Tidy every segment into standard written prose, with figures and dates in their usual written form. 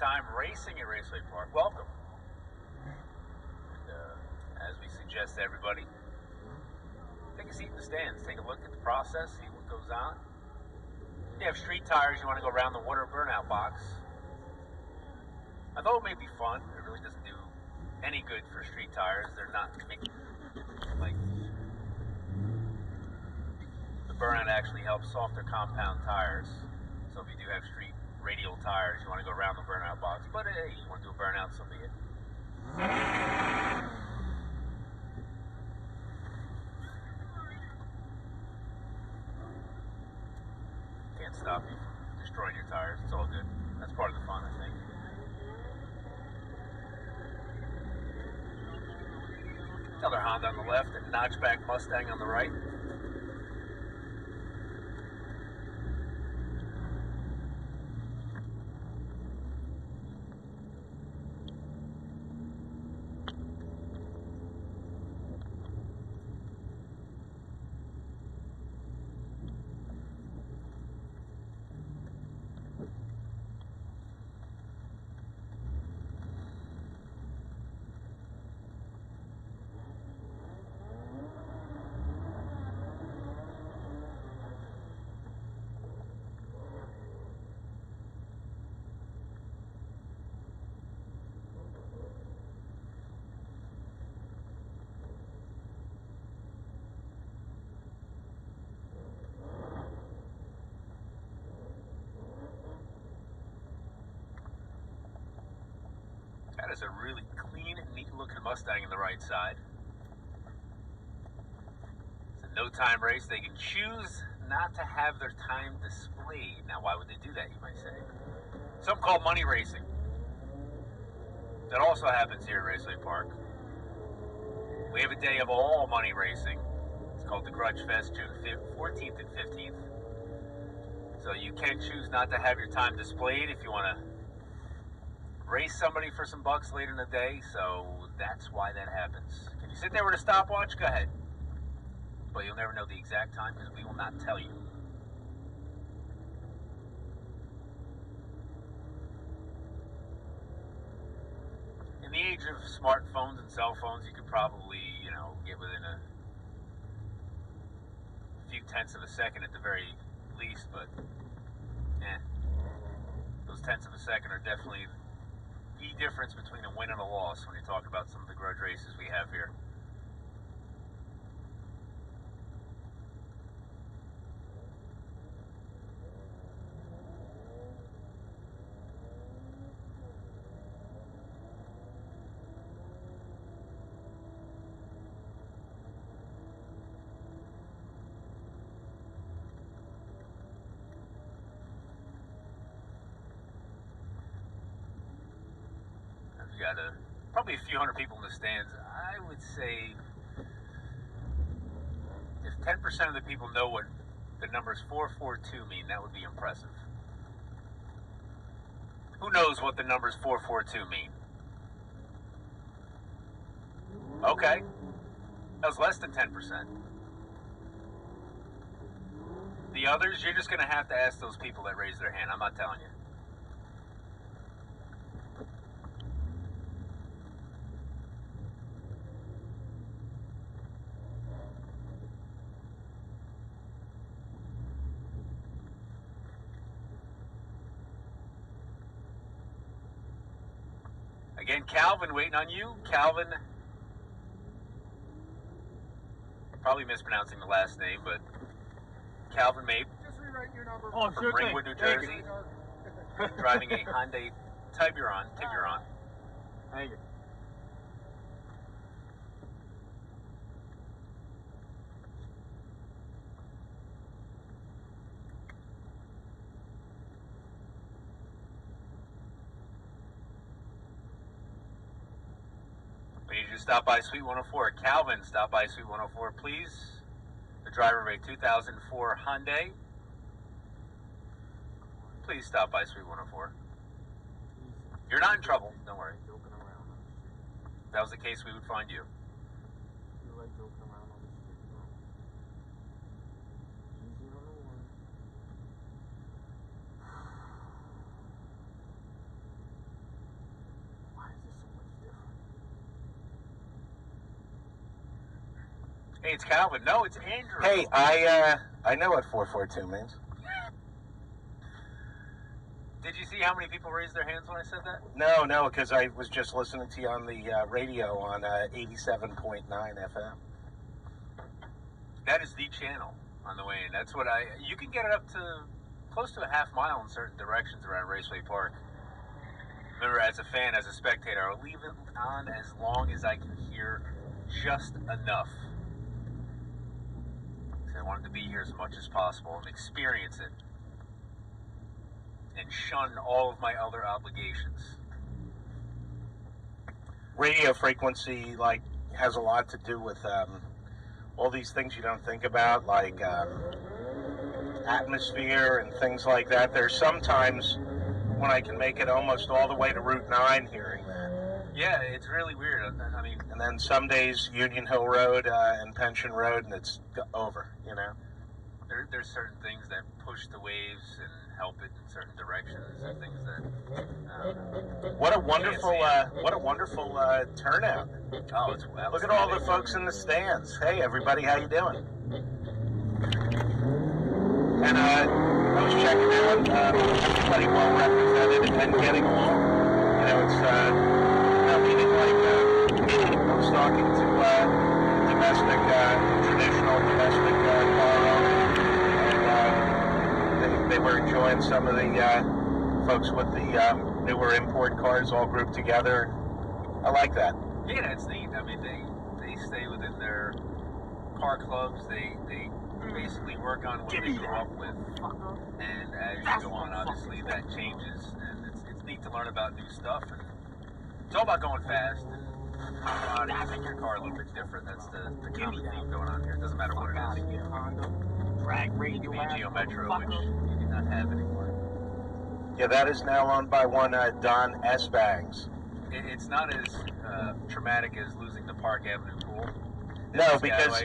time racing at Raceway Park. Welcome. And, as we suggest to everybody, take a seat in the stands, take a look at the process, see what goes on. If you have street tires, you want to go around the water burnout box. Although it may be fun, it really doesn't do any good for street tires. They're not making, like, the burnout actually helps softer compound tires. So if you do have street radial tires, you want to go around the burnout box. But hey, you want to do a burnout, so be it. Can't stop you from destroying your tires. It's all good. That's part of the fun, I think. Another Honda on the left and notchback Mustang on the right. That is a really clean and neat looking Mustang on the right side. It's a no time race. They can choose not to have their time displayed. Now, why would they do that, you might say? Something called money racing. That also happens here at Raceway Park. We have a day of all money racing. It's called the Grudge Fest, June 14th and 15th. So you can choose not to have your time displayed if you want to race somebody for some bucks later in the day, so that's why that happens. Can you sit there with a stopwatch? Go ahead. But you'll never know the exact time because we will not tell you. In the age of smartphones and cell phones, you could probably, get within a few tenths of a second at the very least, but those tenths of a second are definitely the difference between a win and a loss when you talk about some of the grudge races we have here. We got probably a few hundred people in the stands. I would say if 10% of the people know what the numbers 442 mean, that would be impressive. Who knows what the numbers 442 mean? Okay. That was less than 10%. The others, you're just going to have to ask those people that raise their hand. I'm not telling you. Again, Calvin waiting on you. Calvin, probably mispronouncing the last name, but Calvin Mape. Just rewrite your number. From Ringwood, New Jersey. Driving a Hyundai Tiburon. Thank you. We need you to stop by Suite 104. Calvin, stop by Suite 104, please. The driver of a 2004 Hyundai. Please stop by Suite 104. You're not in trouble, don't worry. If that was the case, we would find you. You like joking around on the street, bro. Easy on the one. Hey, it's Calvin. No, it's Andrew. Hey, I know what 442 means. Did you see how many people raised their hands when I said that? No, because I was just listening to you on the radio on 87.9 FM. That is the channel on the way in. That's what you can get it up to close to a half mile in certain directions around Raceway Park. Remember, as a fan, as a spectator, I'll leave it on as long as I can hear just enough. So I wanted to be here as much as possible and experience it. And shun all of my other obligations. Radio frequency, like, has a lot to do with all these things you don't think about, like atmosphere and things like that. There's sometimes when I can make it almost all the way to Route 9 hearing that. Yeah, it's really weird. I mean, and then some days Union Hill Road and Pension Road, and it's over, you know. There's certain things that push the waves and help it in certain directions and things that. What a wonderful turnout! Oh, it's look at all the folks in the stands. Hey, everybody, how you doing? And I was checking out everybody well represented and getting along. You know, it's not meaning like I was talking to traditional domestic car owners, and they were enjoying some of the folks with the newer import cars all grouped together. I like that. Yeah, it's neat. I mean, they stay within their car clubs. They basically work on what they grew up with, and as you go on, obviously that changes, and it's neat to learn about new stuff. And it's all about going fast and how to make your car a little bit different. That's the common theme going on here. It doesn't matter what it is. It can be a Geo Metro, which you do not have anymore. Yeah, that is now owned by one Don S. Bangs. It's not as traumatic as losing the Park Avenue pool. No, because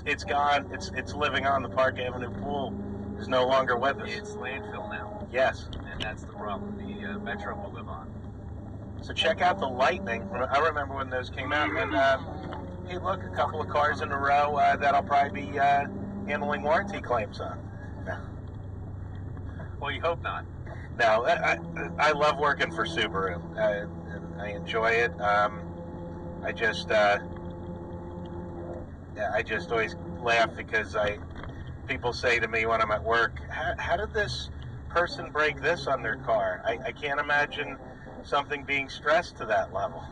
it's gone. It's living on. The Park Avenue pool is no longer with us. It's landfill now. Yes. And that's the problem. The Metro will live on. So check out the Lightning. I remember when those came out. And hey, look, a couple of cars in a row that I'll probably be handling warranty claims on. No. Well, you hope not. No, I love working for Subaru. I enjoy it. I just always laugh because people say to me when I'm at work, how did this person break this on their car? I can't imagine something being stressed to that level.